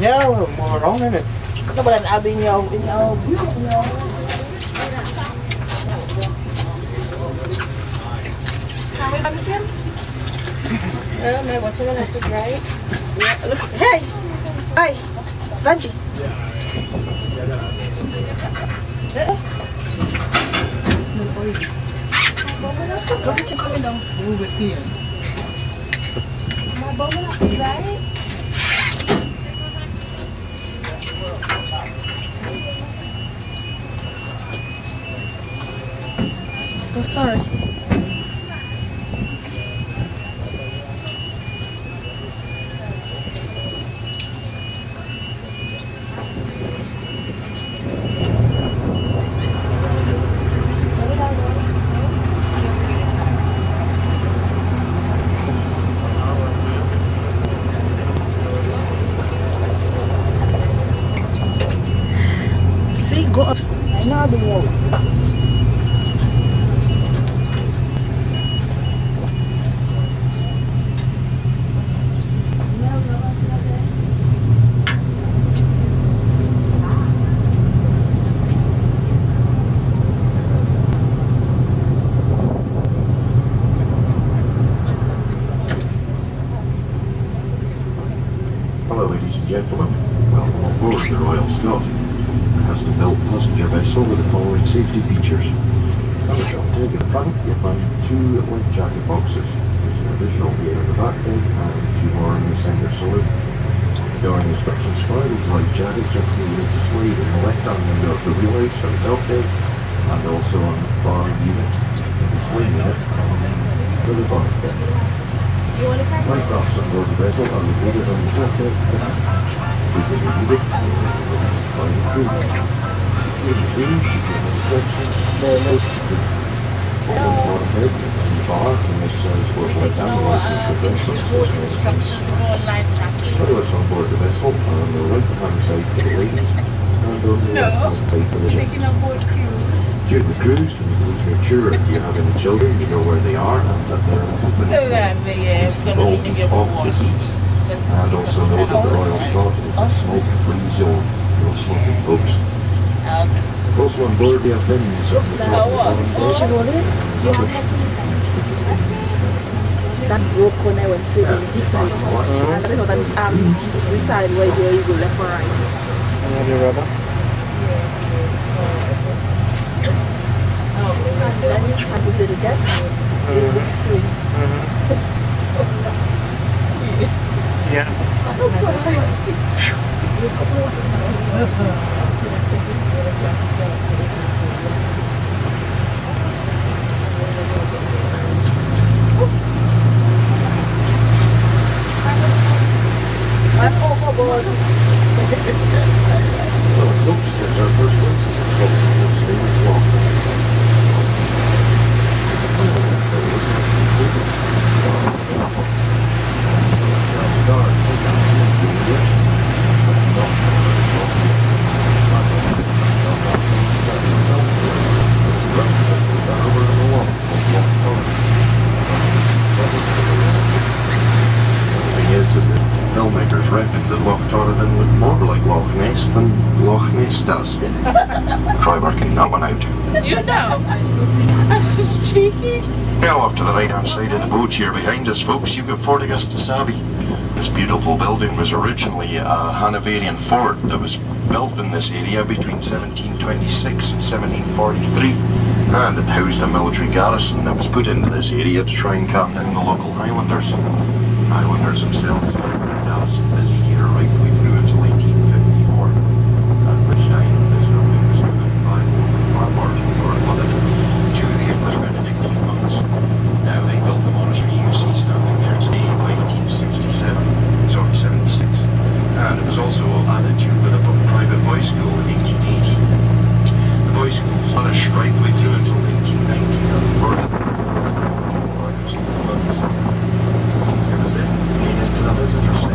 Yeah, we're on in it. No, but I'll be in your view, Can we come with him? No, what's going to try? Yeah, look. Hey! Hey! Benji! Look at him coming down. Move it here. My bubble up, right? Oh, sorry. See, go up. Now the wall. Hello ladies and gentlemen, welcome on board the Royal Scot, a custom-built passenger vessel with the following safety features. On the top deck at the front, you'll find 2 life jacket boxes. There's an additional pair on the back deck and 2 more in the centre saloon. During instructions for these life jackets are clearly displayed in the left-hand window of the wheelhouse on the top deck and also on the bar unit, the display unit for the bar deck. Life rafts on board the vessel are located on the top deck. Please be needed by the crew. Ladies, please, you can instructions for most of the water bed and the bar in this size will let down the license for vessels. Toilets on board the vessel are on the right hand side for the ladies and on the left hand side for the gents. During the cruise, can you please make sure if you have any children, you know where they are and that they're accompanied. All feet off the seats. And also know that the Royal Scot is a smoke-free zone. No smoking pubs. Also on board, we have bins on the top of the that broke when I went sailing this time. And I know that this side where you go left or right. Another rubber? Then you stand to the deck. Yeah. That's I'm overboard. Well, it looks as our first license is called the Stainless Lock. Filmmakers reckoned that Loch Torridon looked more like Loch Ness than Loch Ness does. Try working that one out. You know, that's just cheeky. Now off to the right hand side of the boat here behind us, folks, you've got Fort Augusta Sabi. This beautiful building was originally a Hanoverian fort that was built in this area between 1726 and 1743, and it housed a military garrison that was put into this area to try and calm down the local Highlanders. Highlanders themselves kept the garrison busy here right the way through until 1854, at which time this building was given by Farmart or London to the English Benedictine monks. Now they built the monastery you see standing there today by 1876, and it was also added to with a private boys' school in 1880. The boys' school flourished right the way through until 1990 and further. It was then made into a visitor centre.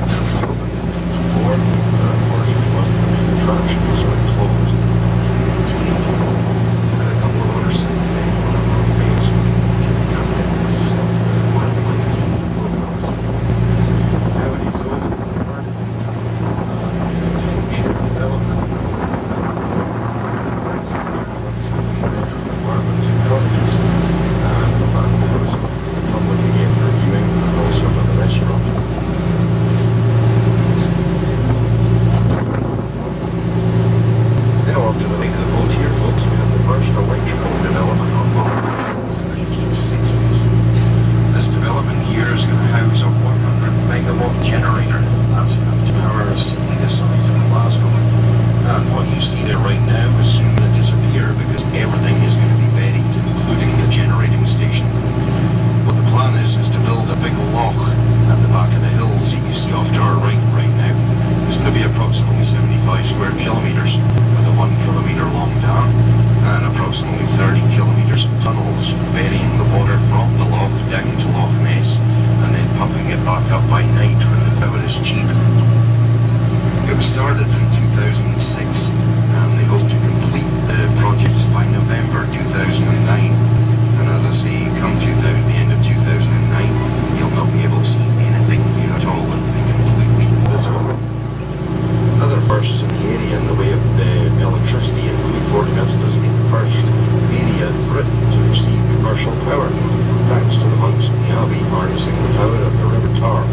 monks in the abbey harnessing the power of the River Tar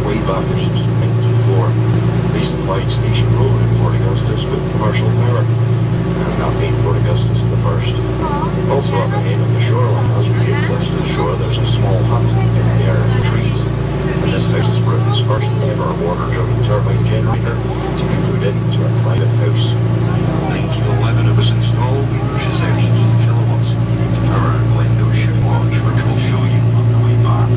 way back in 1894. They supplied Station Road in Fort Augustus with commercial power, and that made Fort Augustus the first. Also up ahead on the shoreline, as we get close to the shore, there's a small hut in there in the trees. And this house is Britain's first ever water-driven turbine generator to be put into a private house. In 1911 it was installed and pushes out 18 kilowatts to power Glendo's ship launch, which we'll show you on the way back.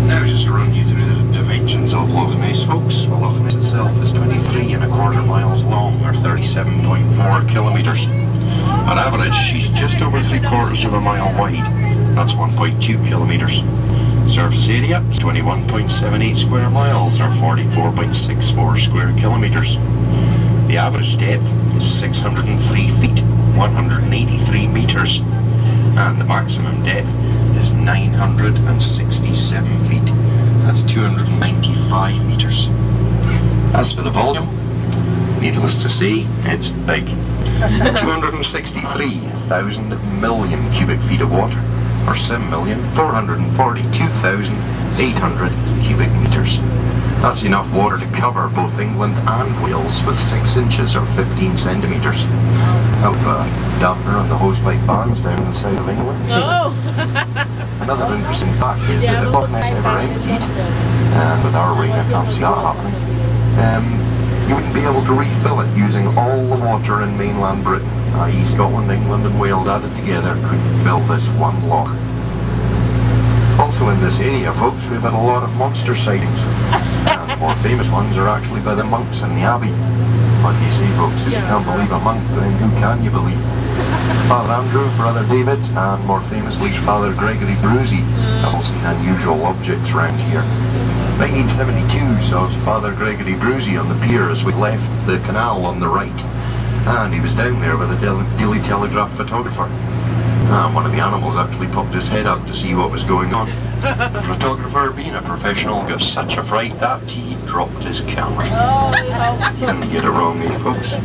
Now just to run you through the dimensions of Loch Ness, folks. Well, Loch Ness itself is 23¼ miles long, or 37.4 kilometres. On average, she's just over 3/4 of a mile wide. That's 1.2 kilometres. Surface area is 21.78 square miles, or 44.64 square kilometres. The average depth is 603 feet, 183 metres. And the maximum depth is 967 feet. That's 295 metres. As for the volume, needless to say, it's big. 263,000 million cubic feet of water, or 7,442,800 cubic metres. That's enough water to cover both England and Wales with 6 inches or 15 centimetres. Help dampener on the hosepipe bands down in the south of England. Oh. Another interesting fact is that if Loch Ness ever emptied, and with our rain I can't see that happening, you wouldn't be able to refill it using all the water in mainland Britain, i.e. Scotland, England and Wales added together couldn't fill this one loch. Also in this area, folks, we've had a lot of monster sightings. And the more famous ones are actually by the monks in the abbey. What do you say, folks? If you can't believe a monk, then who can you believe? Father Andrew, Brother David, and more famously Father Gregory Bruzy have all seen unusual objects around here. 1972 saw Father Gregory Bruzy on the pier as we left the canal on the right, and he was down there with a Daily Telegraph photographer. And one of the animals actually popped his head up to see what was going on. The photographer, being a professional, got such a fright that he dropped his camera. He didn't get it wrong, folks.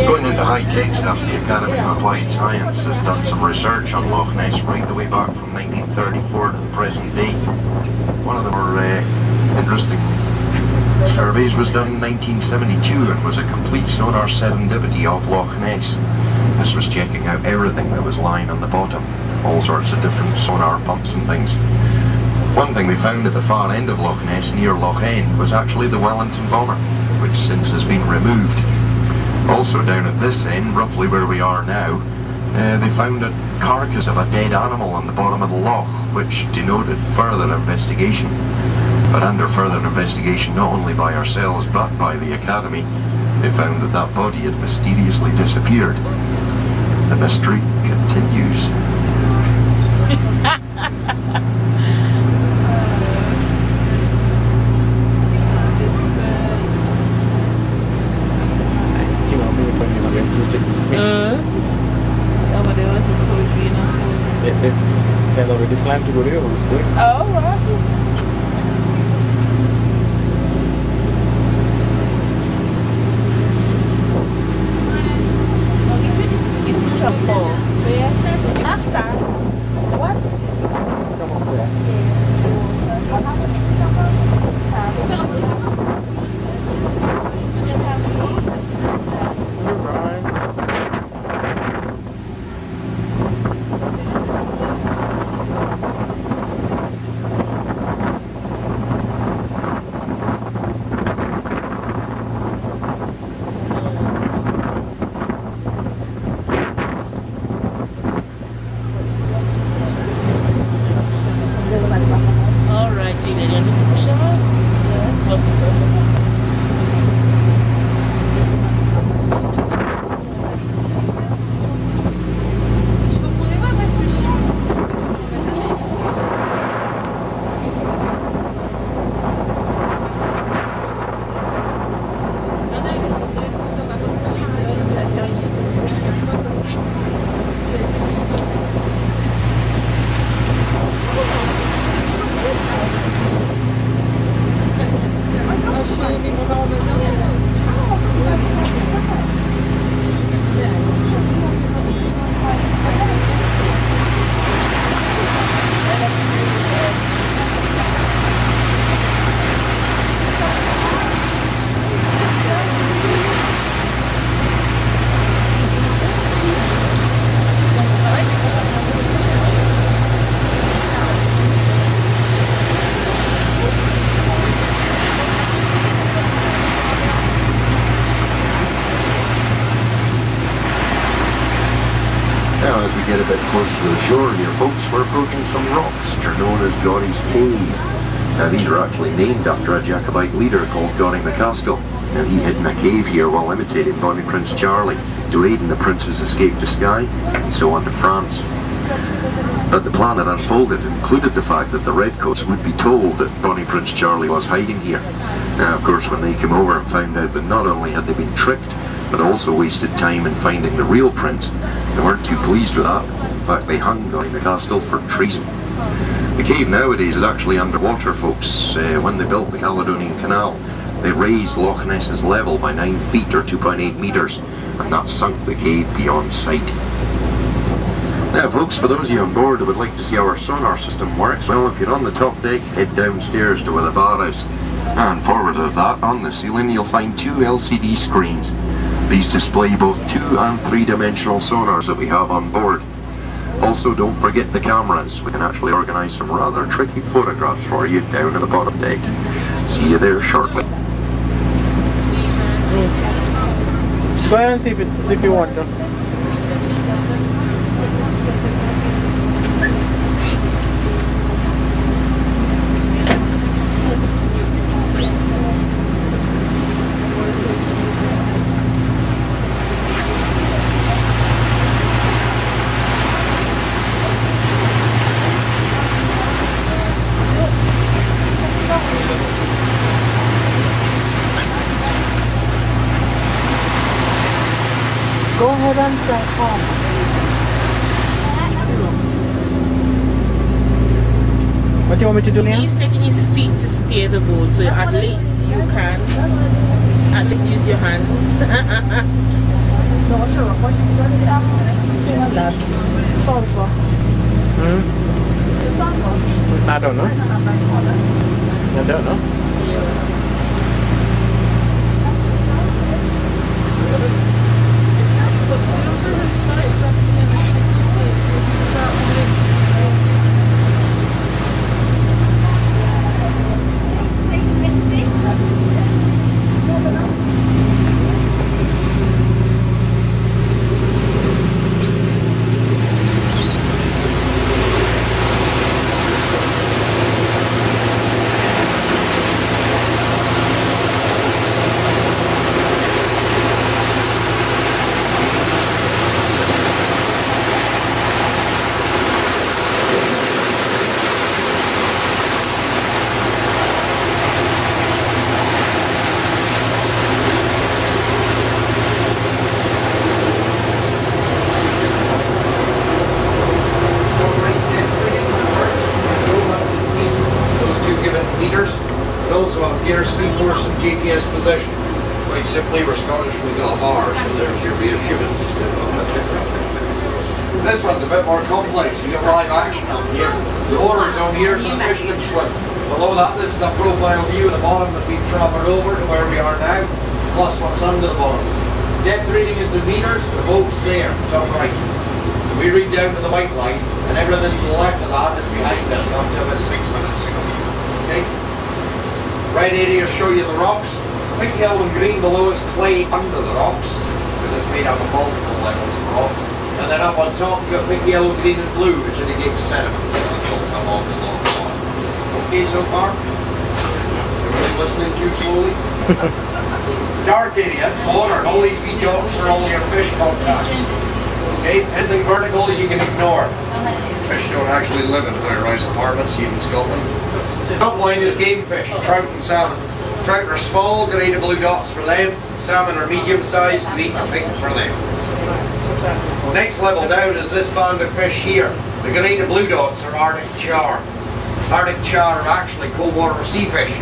Going into high-tech stuff, the Academy of Applied Science has done some research on Loch Ness right the way back from 1934 to the present day. One of the more interesting surveys was done in 1972 and was a complete sonar serendipity of Loch Ness. This was checking out everything that was lying on the bottom, all sorts of different sonar pumps and things. One thing they found at the far end of Loch Ness, near Loch End, was actually the Wellington bomber, which since has been removed. Also down at this end, roughly where we are now, they found a carcass of a dead animal on the bottom of the loch, which denoted further investigation. But under further investigation, not only by ourselves but by the Academy, they found that that body had mysteriously disappeared. The mystery continues. Oh, but it wasn't cozy enough. They had already planned to go there, obviously. Oh, right. Now, as we get a bit closer to the shore here, folks, we're approaching some rocks which are known as Goddy's Cave. Now, these are actually named after a Jacobite leader called Goddy MacAskill. Now, he hid in a cave here while imitating Bonnie Prince Charlie to aid in the prince's escape to Skye and so on to France. But the plan that unfolded included the fact that the Redcoats would be told that Bonnie Prince Charlie was hiding here. Now, of course, when they came over and found out that not only had they been tricked, but also wasted time in finding the real prince, they weren't too pleased with that. In fact, they hung Goddy MacAskill for treason. The cave nowadays is actually underwater, folks. When they built the Caledonian Canal, they raised Loch Ness's level by 9 feet or 2.8 metres, and that sunk the cave beyond sight. Now folks, for those of you on board who would like to see how our sonar system works, well, if you're on the top deck, head downstairs to where the bar is. And forward of that, on the ceiling, you'll find 2 LCD screens. These display both 2- and 3-dimensional sonars that we have on board. Also, don't forget the cameras. We can actually organise some rather tricky photographs for you down at the bottom deck. See you there shortly. Go ahead and see if you want to. Go ahead and transform. What do you want me to do now? He's taking his feet to steer the boat, so at least you can at least use your hands. No, sure. What you that? Sulfur. I don't know. I don't know. Speed course and GPS position. Quite simply, we're Scottish, we got a bar, so there's your reassurance. This one's a bit more complex. You get live action on here. The water zone here, so the fish can swim. Below that, this is a profile view of the bottom that we've travelled over to where we are now, plus what's under the bottom. Depth reading is in meters, the boat's there, top right. So we read down to the white line, and everything to the left of that is behind us up to about 6 minutes ago. Okay? Right area will show you the rocks. Pink, yellow and green below is clay under the rocks, because it's made up of multiple levels of rock. And then up on top you've got pink, yellow, green and blue, which indicates sediments that will come on the long bottom. Okay so far? Everybody listening too slowly? Dark area, water. All these wee dots are all your fish contacts. Okay, anything vertical you can ignore. Fish don't actually live in high-rise apartments here in Scotland. Top line is game fish, trout and salmon. Trout are small, green and blue dots for them. Salmon are medium sized, green and pink for them. Next level down is this band of fish here. The green and blue dots are Arctic char. Arctic char are actually cold water sea fish,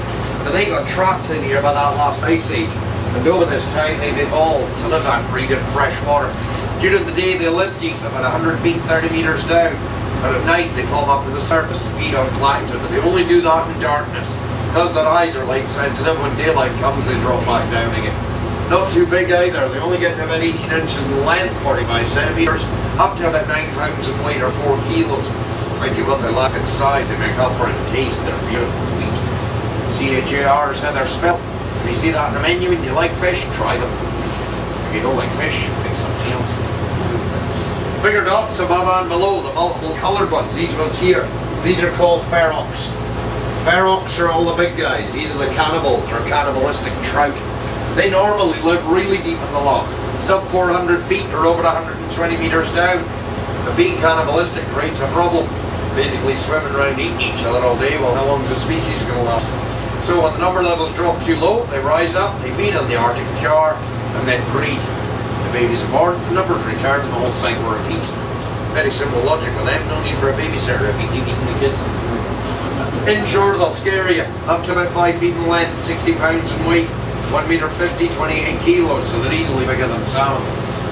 but they got trapped in here by that last ice age. And over this time they've evolved to live and breed in fresh water. During the day they live deep, about 100 feet, 30 metres down. But at night they come up to the surface to feed on plankton, but they only do that in darkness. Because their eyes are light sensitive, when daylight comes they drop back down again. Not too big either, they only get to about 18 inches in length, 45 centimetres, up to about 9 pounds in weight or 4 kilos. Like you what they lack in size, they make up for it in taste, they're beautiful to eat. CHAR is how they're spelled. If you see that on the menu and you like fish, try them. If you don't like fish, pick something else. Bigger dots above and below, the multiple coloured ones, these ones here, these are called ferox. Ferox are all the big guys. These are the cannibals, or cannibalistic trout. They normally live really deep in the loch, sub 400 feet or over 120 metres down. But being cannibalistic creates a problem. Basically swimming around eating each other all day. Well, how long is the species going to last? So when the number levels drop too low, they rise up, they feed on the Arctic char, and then breed. The babies are born, the numbers return, and the whole cycle repeats. Very simple logic with them. No need for a babysitter if you keep eating the kids. Inshore, they'll scare you. Up to about 5 feet in length, 60 pounds in weight, 1 metre 50, 28 kilos, so they're easily bigger than salmon.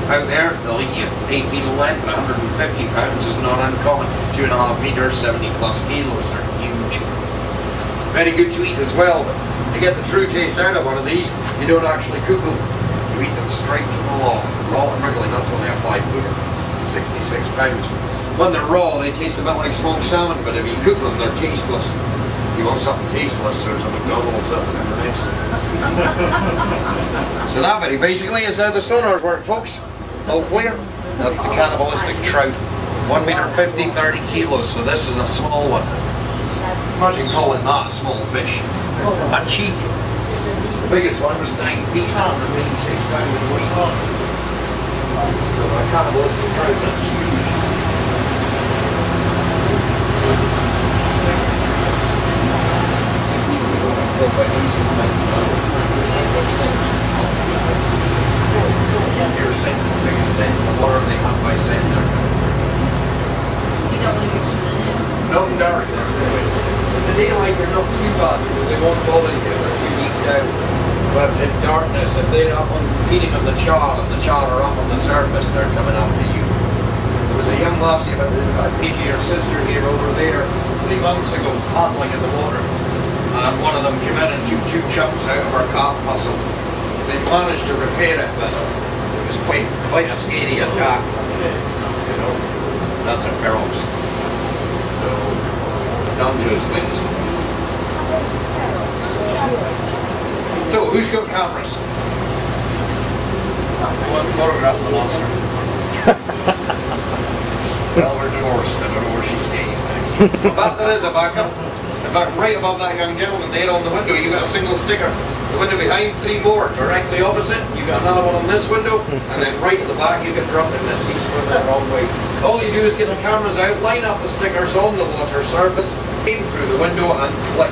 Out there, they'll eat you. 8 feet in length, 150 pounds is not uncommon. 2.5 metres, 70 plus kilos, they're huge. Very good to eat as well, but to get the true taste out of one of these, you don't actually cook them. You eat them straight from the loch. Raw and wriggling, that's only a 5 footer, 66 pounds. When they're raw, they taste a bit like smoked salmon, but if you cook them, they're tasteless. You want something tasteless, there's a McDonald's up in Inverness. So that very basically is how the sonars work, folks. All clear? That's the cannibalistic trout. 1 metre 50, 30 kilos, so this is a small one. Imagine calling that a small fish. A cheek. The biggest one was 9 feet, 186 pounds in weight. So a cannibalistic trout, that's huge. Your scent is the biggest scent in the water, they hunt by scent. You don't want to get swimming in? Not in darkness. In the daylight they're not too bad because they won't bother you, they're too deep down. But in darkness, if they're up on feeding on the char and the char are up on the surface, they're coming after you. There was a young lassie about PG, her sister here over there 3 months ago, paddling in the water. And one of them came in and took 2 chunks out of her calf muscle. They managed to repair it, but it was quite a scary attack. You know, that's a ferox. So, dangerous things. So, who's got cameras? Who wants to photograph the monster? Well, we're divorced. I don't know where she stays next. But there is a backup. In fact, right above that young gentleman there on the window, you got a single sticker. The window behind, 3 more. Directly opposite, you got another one on this window, and then right at the back, you get dropped in this. He's swimming the wrong way. All you do is get the cameras out, line up the stickers on the water surface, aim through the window, and click.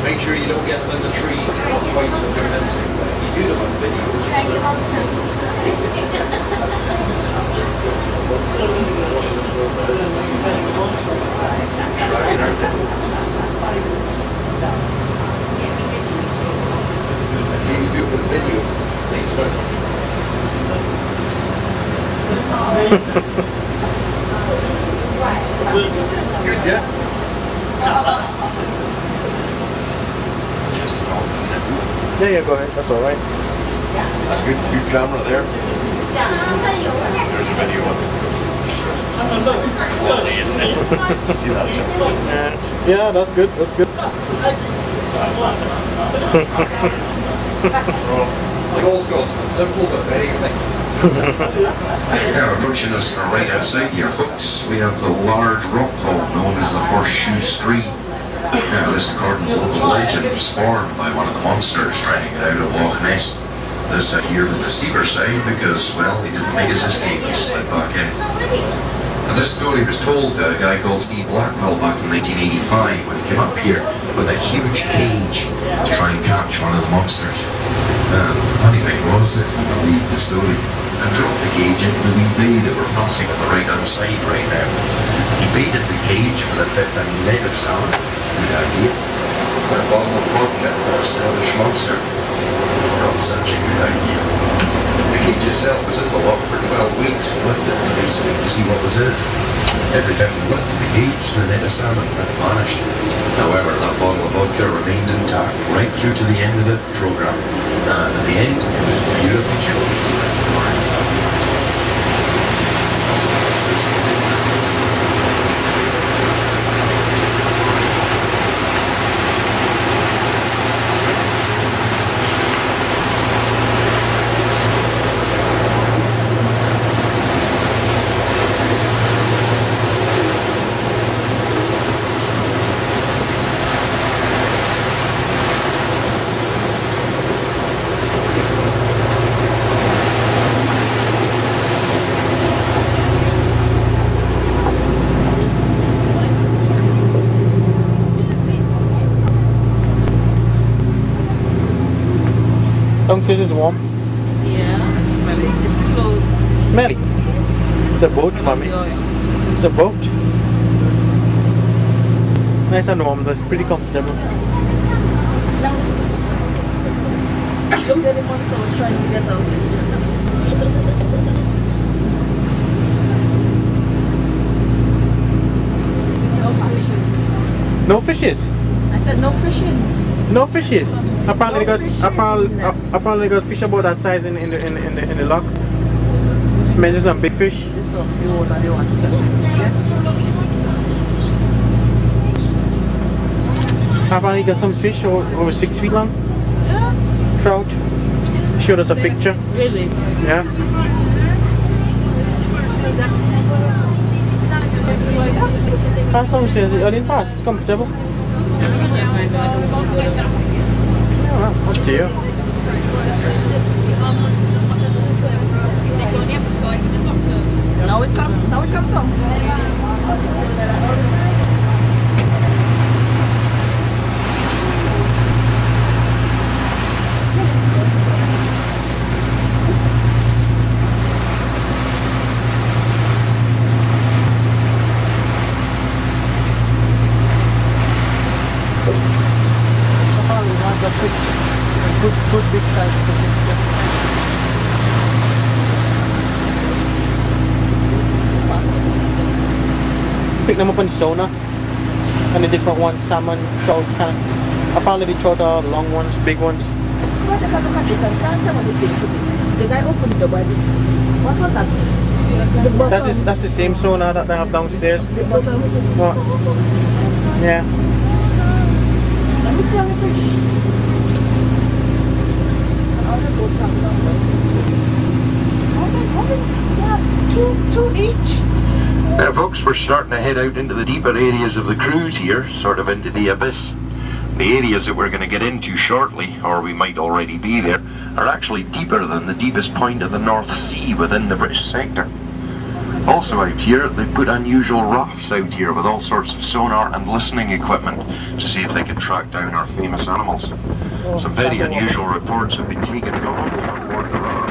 Make sure you don't get them in the trees or not the whites of their fencing. But if you do them on video, see if you do it with video, they swim. Good, yeah? Just stop it. Yeah, go ahead. That's all right. That's good. Good camera there. There's a video one. See that? Yeah, that's good. That's good. Like old Scotsman, simple but very effective. Now approaching us from right outside here, folks, we have the large rockfall known as the Horseshoe Stream. Now this, according to local legend, was formed by one of the monsters trying to get out of Loch Ness. This here on the steeper side because, well, he didn't make his escape, he slid back in. Now this story was told to a guy called Steve Blackwell back in 1985 when he came up here with a huge cage to try and catch one of the monsters. The funny thing was that he believed the story and dropped the cage into the wee bay that we're passing on the right hand side right now. He baited the cage with a bit of native salmon, good idea, with a bottle of vodka for a Scottish monster. Not such a good idea. The cage itself was in the loch for 12 weeks and lifted it twice a week to see what was in it. Every time we lifted the cage, the native salmon had vanished. However, that bottle of vodka remained intact right through to the end of the programme. And at the end, it was beautifully chilled. says it's warm. Yeah, it's smelly. It's closed. Smelly. It's a boat, mommy. It's a boat. Nice and warm, though. It's pretty comfortable. Look at the monster was trying to get out. No fishes. I said no fishing. No fishes. Apparently they got fish about that size in the loch. Maybe some big fish. This is the water they want to get. Apparently got some fish over 6 feet long. Yeah. Trout. Showed us a picture. Really? Yeah. Pass on, says I didn't pass. It's comfortable. Yeah, well, up to you. Now it comes on. Good big size of the picture. Pick them up on sonar and the different ones, salmon, trout, kind of. Apparently the trout are long ones, big ones. What a look at this, I can't tell what the thing put is. The guy opened the door by this. What's on that? The bottom. That's the same sonar that they have downstairs. The bottom. What? Yeah. Let me see the fish. All the boats have numbers. Yeah, two each. Now folks, we're starting to head out into the deeper areas of the cruise here, sort of into the abyss. The areas that we're going to get into shortly, or we might already be there, are actually deeper than the deepest point of the North Sea within the British sector. Also out here, they put unusual rafts out here with all sorts of sonar and listening equipment to see if they can track down our famous animals. Some very unusual reports have been taken on board the raft.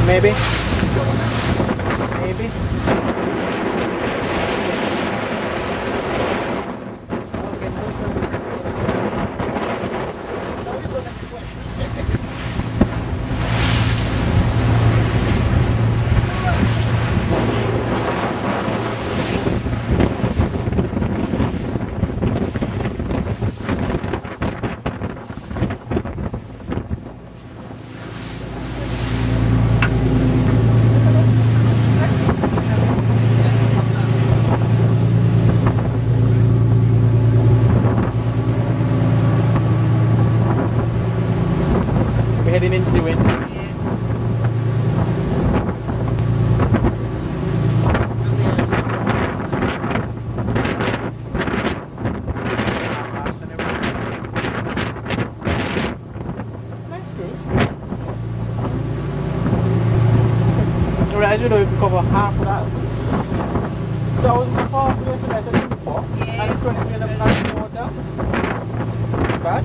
Maybe. Maybe. We're heading into the wind. As you know, we cover half of that. So I was before yesterday, I said before, and it's 23 and a half water. Bad.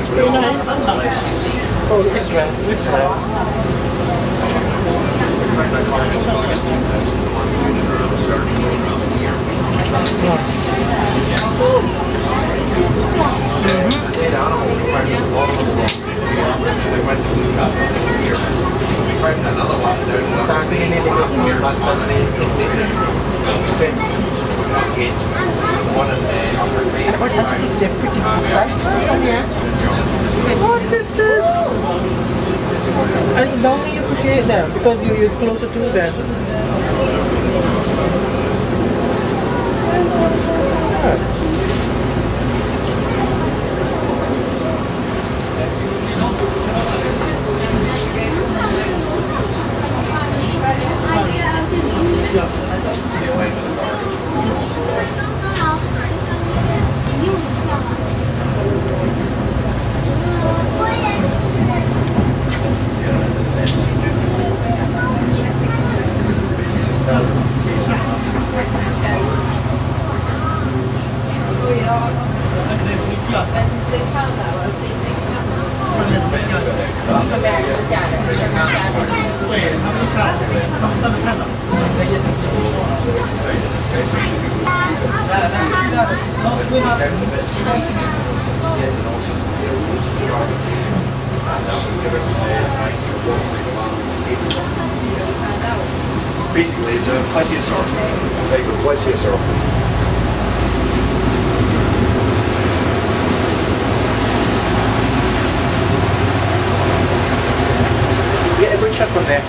Very nice. Oh, this one. This one. What is this? I said, don't you appreciate them because you're closer to them. Basically, it's a plesiosaur. Type of plesiosaur. Get a good shot from there.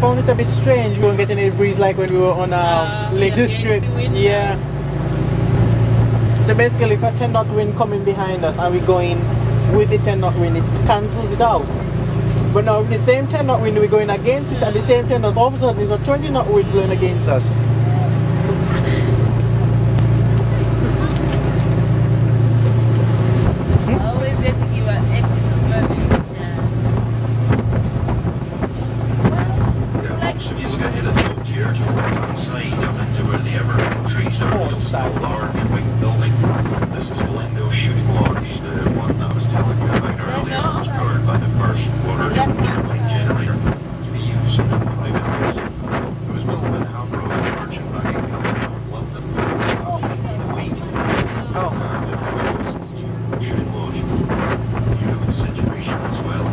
Found it a bit strange. We weren't getting any breeze like when we were on Lake District. Yeah. So basically, if a 10 knot wind coming behind us and we're going with the 10 knot wind, it cancels it out. But now with the same 10 knot wind, we're going against it, and the same 10 knots, all of a sudden there's a 20 knot wind blowing against us. Always getting you an explanation. So if you look ahead of the boat here to the left-hand side up into where the evergreen trees are, you'll see a large white building. This is Glendale Shooting Lodge, the one that I was telling you about earlier. It was powered by the first water turbine generator to be used in private use. It was built by the Hamrose merchant back in London in 1880. And it was a shooting lodge. Beautiful situation as well.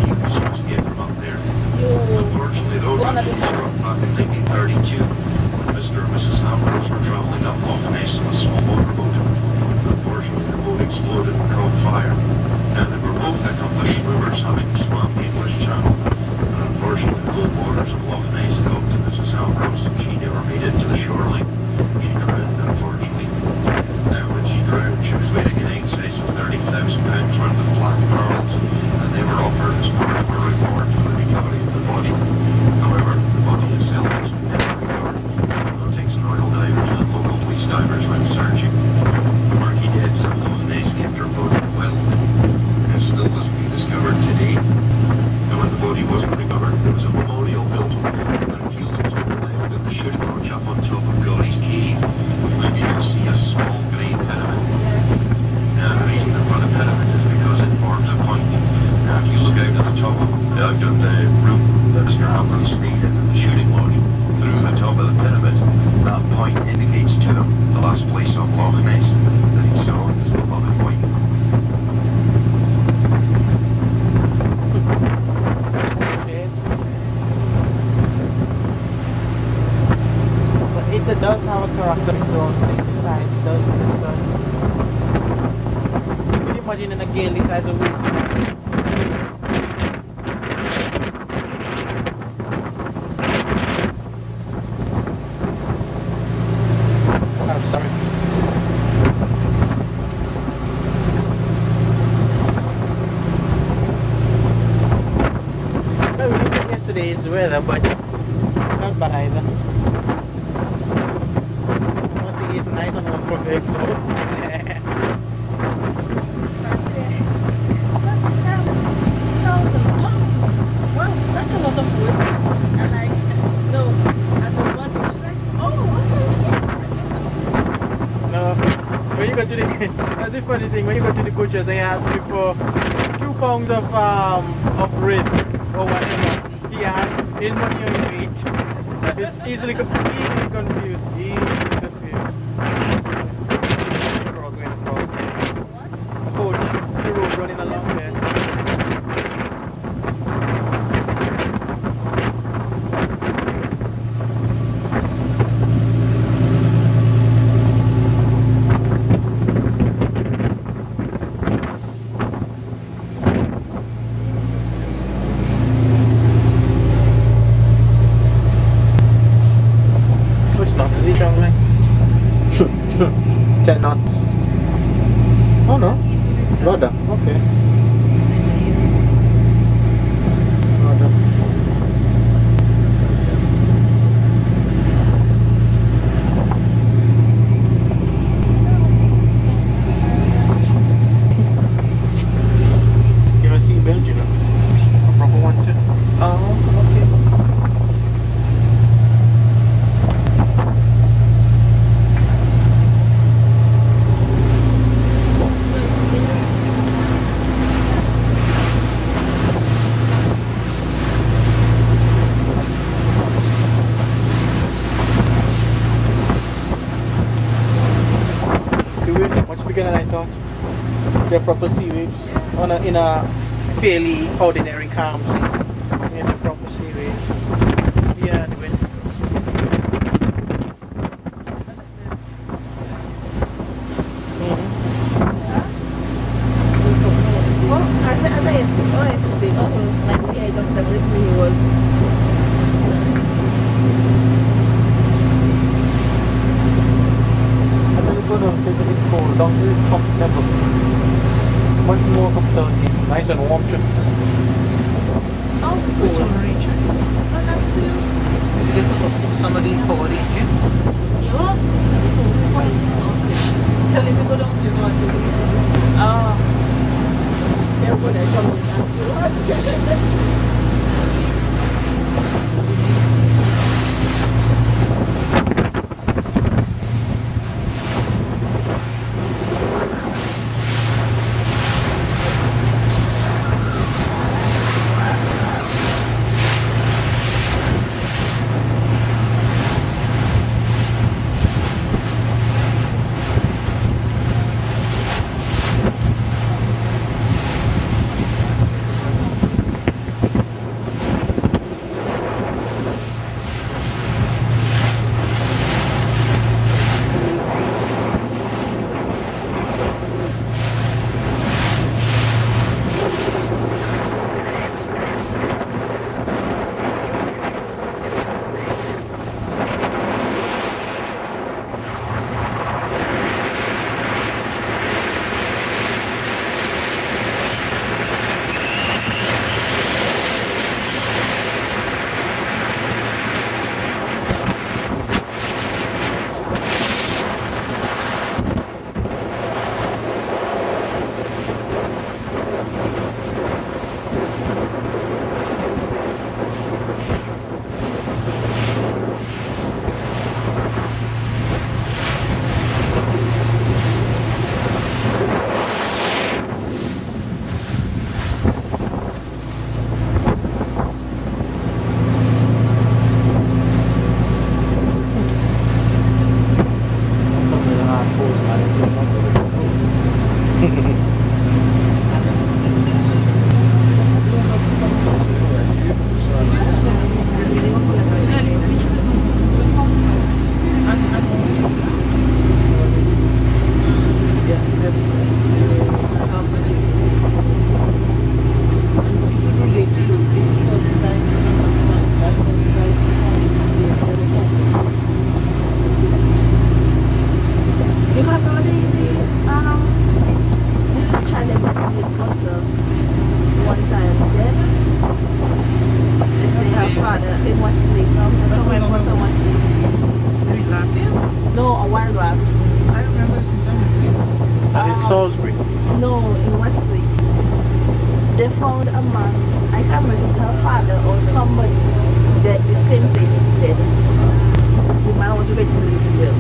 Views you must get from up there. Unfortunately, though, it was struck back in 1932 when Mr. and Mrs. Ambrose were travelling up Loch Ness in a small motorboat. Unfortunately, the boat exploded and caught fire. Now, they were both accomplished swimmers, having swam the English Channel. And unfortunately, the cold waters of Loch Ness got to Mrs. Ambrose and she never made it to the shoreline. She drowned, unfortunately. Now, when she drowned, she was waiting in excess of £30,000 worth of black pearls, and they were offered as part of her reward for the recovery of the body. However, the body itself was never recovered. Nautics and oil divers and local police divers went searching. The murky depths of Loch Ness kept her body well, and it still hasn't been discovered today. And when the body wasn't recovered, there was a memorial built, and if you look to the left of the shooting lodge up on top of Gary's Cave, and you can see a small grey pyramid. Now, the reason for the pyramid is because it forms a point. Now, if you look out at the top of the room that Mr. Ambrose stayed in the shooting lodge, through the top of the pyramid, that point indicates to him the last place on Loch Ness that he saw his beloved wife. It does have a character of its own, like the size it does. Can you imagine in a gale the size of wheat? I'm sorry. Well, we looked at yesterday's weather, but not bad either. It's nice and warm for the exhaust. 37,000 pounds. Wow, that's a lot of weight. And like, no, as a one, like, No, when you go to the, that's the funny thing, when you go to the butchers and you ask me for 2 pounds of ribs or whatever, he asks in money or in weight. It's easily confused. Running along there. Which knots is he traveling? 10 knots. Oh no. Rudder, okay. Rudder. You have a seatbelt, you know? A proper one too? Oh, okay. Much bigger than I thought. They're proper sea waves in a fairly ordinary calm season. Yeah, they're proper sea waves. Yeah, the wind. well, as I used to say, like the doctor was he was. It's cold, down here is comfortable. Much more comfortable, nice and warm too. Sounds cool. Summer region. What can I see? Is it the somebody power region? Yeah. Tell him to go down to the water. Ah. They're good at jumping. found a man, I can't remember if it's her father or somebody, that the same place dead. The man was ready to leave the jail.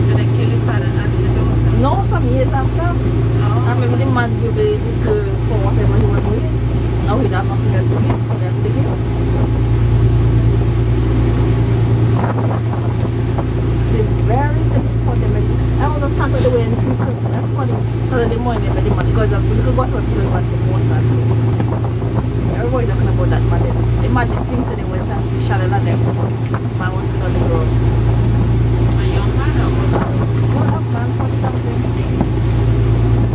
Did they kill your father and the daughter? No, some years after. I remember the man gave the girl for whatever he was with. Now he don't have nothing else to give, so that's the game. The very same spot they made. I was on Saturday when the film so that's funny. Saturday morning they made the man because we could go to a because one thing was that everybody talking about that man. The man the things that they went and see Charlotte and them. Man was still on the road. A young man or what? What up man, 40 something.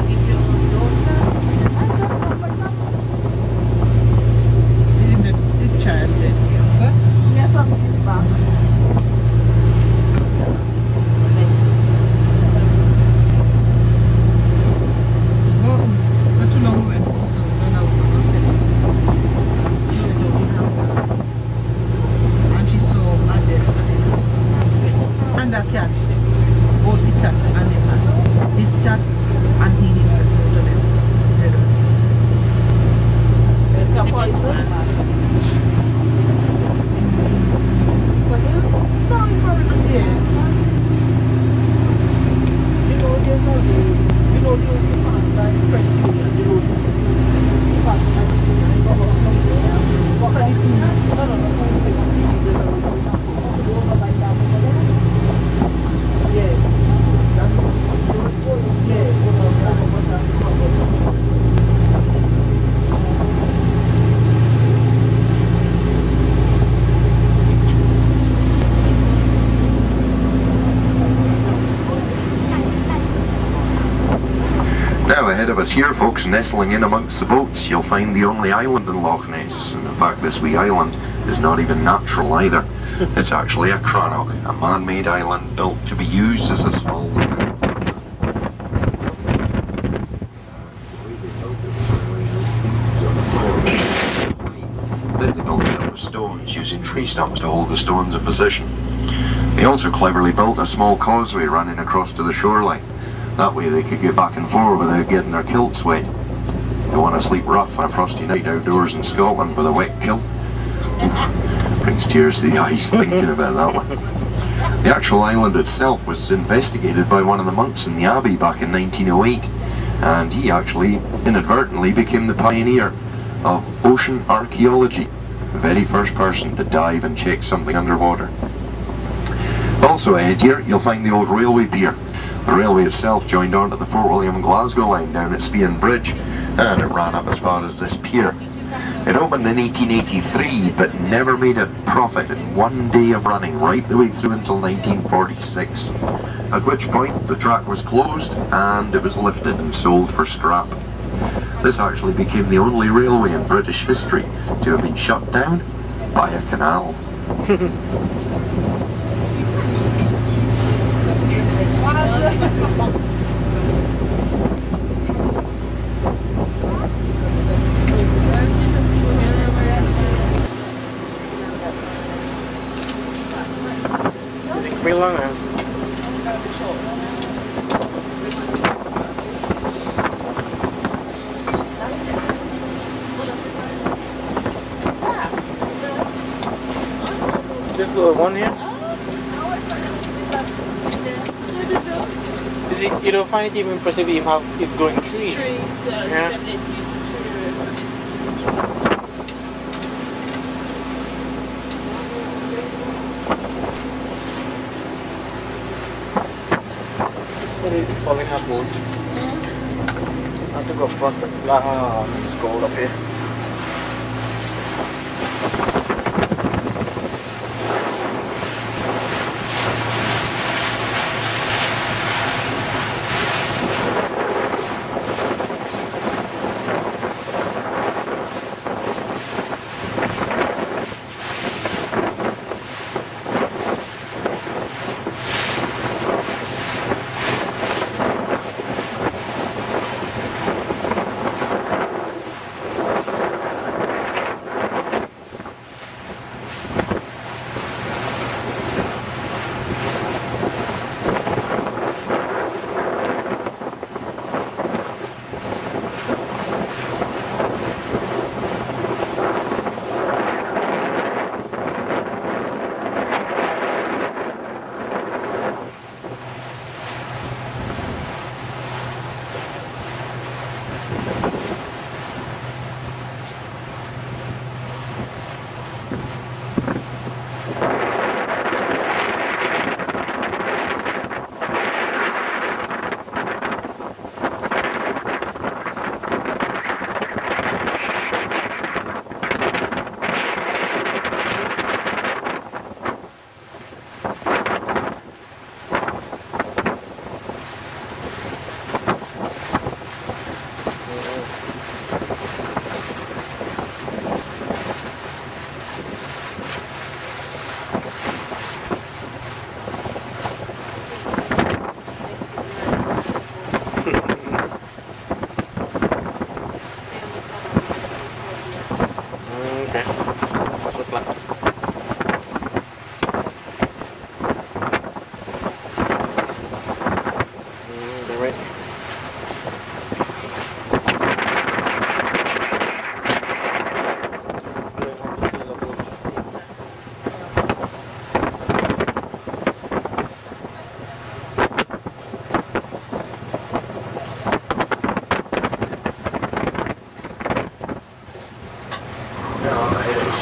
Give your own daughter? I don't know for some. The child dead first? Yeah, something is back. Not too long when so now and she saw a dead and a cat, both the cat and the man. His cat and he himself, both of them dead. It's a poison. What do you? No, you probably not. Yeah. You know, there's no way. You know, the only man that is French Union, the road is fast and I go up from there. What can you do? No, there's a road over by that over there. Yes. Yeah, over there. Now ahead of us here, folks, nestling in amongst the boats, you'll find the only island in Loch Ness. And in fact, this wee island is not even natural either. It's actually a crannog, a man-made island built to be used as a small lookout. Then they built it up with stones, using tree stumps to hold the stones in position. They also cleverly built a small causeway running across to the shoreline. That way they could get back and forth without getting their kilts wet. They want to sleep rough on a frosty night outdoors in Scotland with a wet kilt. Brings tears to the eyes thinking about that one. The actual island itself was investigated by one of the monks in the abbey back in 1908, and he actually inadvertently became the pioneer of ocean archaeology, the very first person to dive and check something underwater. Also ahead here you'll find the old railway pier. The railway itself joined on to the Fort William Glasgow line down at Spean Bridge, and it ran up as far as this pier. It opened in 1883, but never made a profit in one day of running, right the way through until 1946, at which point the track was closed and it was lifted and sold for scrap. This actually became the only railway in British history to have been shut down by a canal. Pretty long now. This little one here. Is it, you don't find it even impressive if you have it going trees? Yeah. Falling up boat. I have to go front. It's cold up here.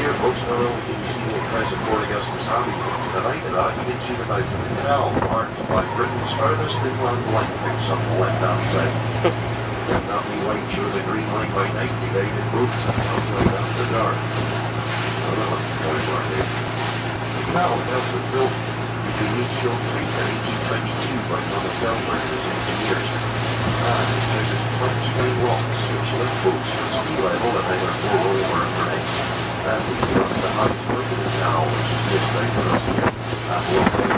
here, folks, not only can you see what Kaiser Fort Augustus Abbey, to the right of that, you can see the mouth of the canal, marked by Britain's furthest inland light fix on the left-hand side. That wee light shows a green light by night to guide the boats and comes right after dark. The canal itself was built between Lichfield Fleet in 1822 by Thomas Delmer and his engineers. And it houses 29 locks which lift boats from sea level at either flow over or ice. And take you up to the highest point of the canal, which is just south of us here at Loch Ness.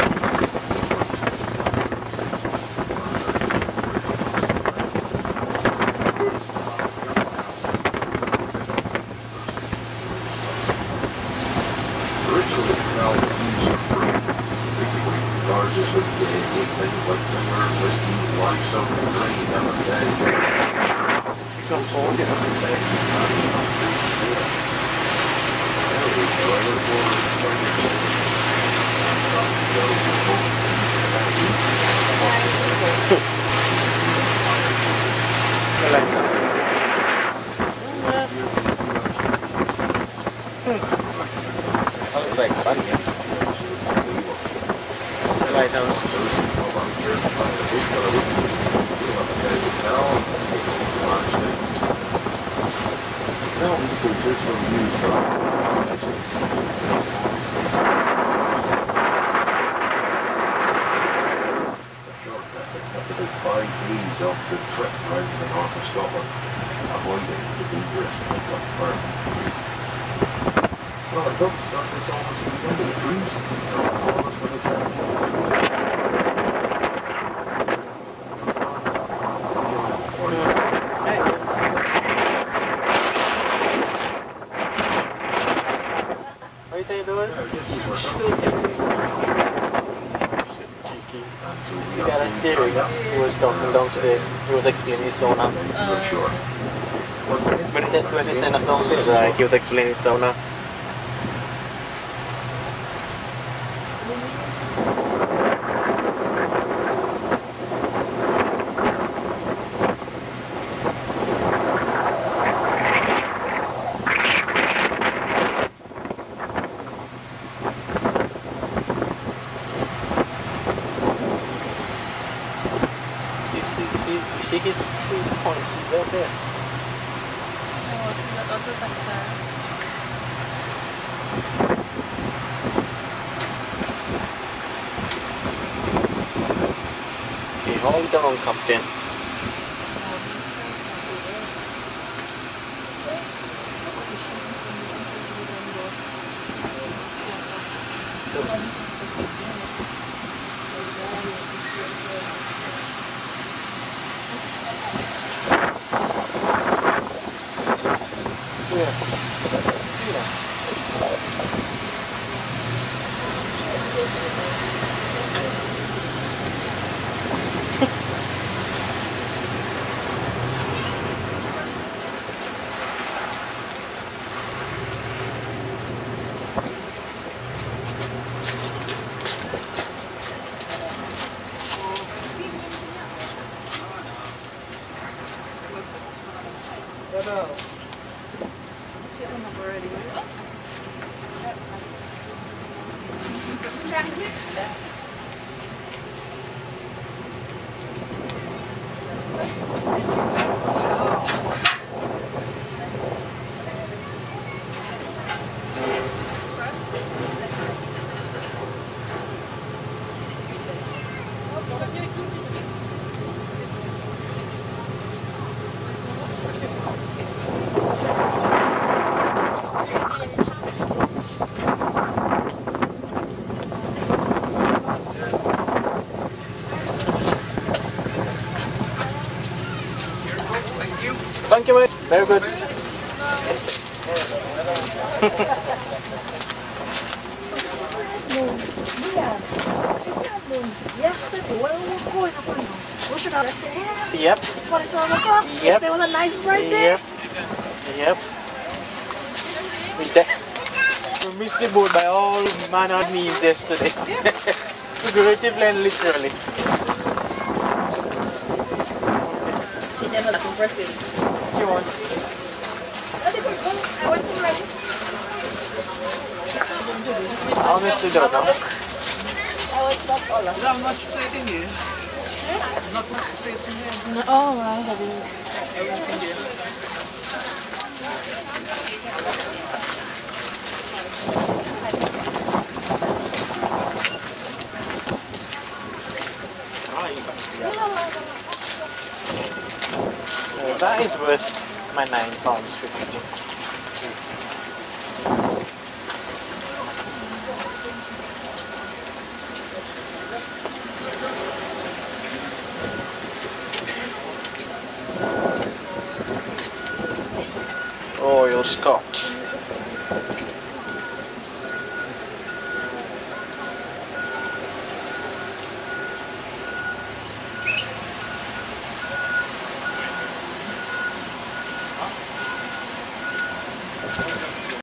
He was talking downstairs. He was explaining his sauna. When he sent us downstairs, he was explaining his sauna. You see his 3 points right there? Okay, hold down, Captain. Thank you, mate. Very good. Yesterday, where we were going up on we should have rested here. Yep. For the 12 o'clock. Yep. There was a nice bright day. Yep. We missed the boat by all manner of means yesterday. Figuratively and literally. That's impressive. What do you want? I went to honestly don't know. There's not much plate in here. Not much space in here. Oh, right. I didn't. Everything there. That is worth my £9.50. Oil Scott.